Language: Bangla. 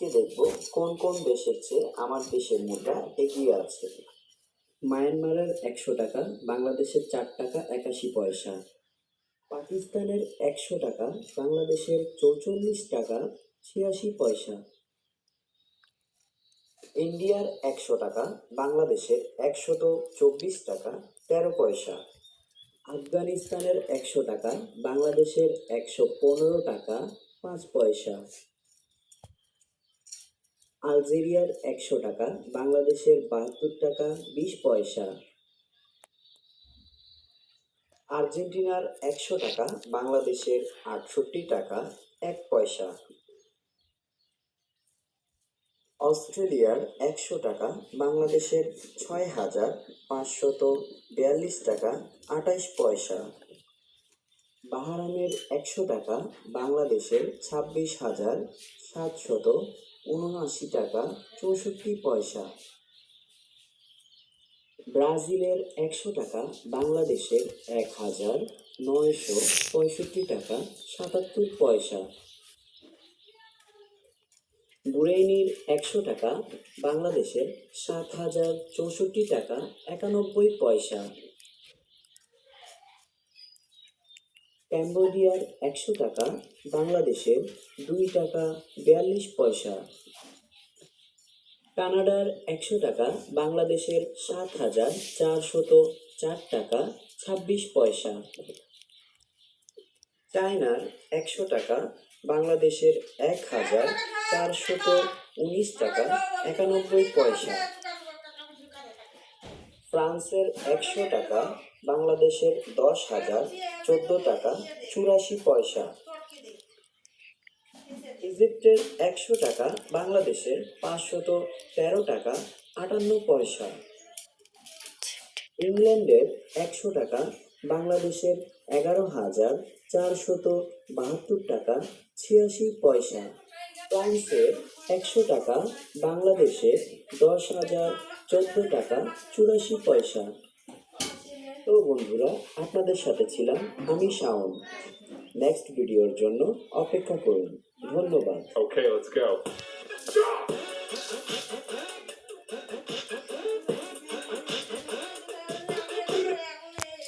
আজকে দেখব কোন কোন দেশের চেয়ে আমার দেশের মুদ্রা এগিয়ে আছে। মায়ানমারের 100 টাকা বাংলাদেশের 4 টাকা 81 পয়সা। পাকিস্তানের 100 টাকা বাংলাদেশের 44 টাকা 86 পয়সা। ইন্ডিয়ার 100 টাকা বাংলাদেশের 124 টাকা 13 পয়সা। আফগানিস্তানের 100 টাকা বাংলাদেশের 115 টাকা 5 পয়সা। আলজেরিয়ার 100 টাকা বাংলাদেশের 72 টাকা 20 পয়সা। আর্জেন্টিনার 100 টাকা বাংলাদেশের 68 টাকা 1 পয়সা। অস্ট্রেলিয়ার 100 টাকা বাংলাদেশের 6,542 টাকা 28 পয়সা। বাহারানের 100 টাকা বাংলাদেশের 26,779 টাকা 64 পয়সা। ব্রাজিলের 100 টাকা বাংলাদেশের 1,965 টাকা 77 পয়সা। বুরেইনির 100 টাকা বাংলাদেশের 7,064 টাকা 91 পয়সা। ক্যাম্বোডিয়ার 100 টাকা বাংলাদেশের 2 টাকা 42 পয়সা। কানাডার 100 টাকা বাংলাদেশের 7,404 টাকা 26 পয়সা। চায়নার 100 টাকা বাংলাদেশের 1,419 টাকা 91 পয়সা। ফ্রান্সের 100 টাকা বাংলাদেশের 10,014 টাকা 84 পয়সা। ইজিপ্টের 100 টাকা বাংলাদেশের 513 টাকা 58 পয়সা। ইংল্যান্ডের 100 টাকা বাংলাদেশের 11,472 টাকা 86 পয়সা। ফ্রান্সের 100 টাকা বাংলাদেশের 10,014 টাকা 84 পয়সা। তো বন্ধুরা, আপনাদের সাথে ছিলাম আমি শাওন। নেক্সট ভিডিওর জন্য অপেক্ষা করুন। ধন্যবাদ। Okay, let's go.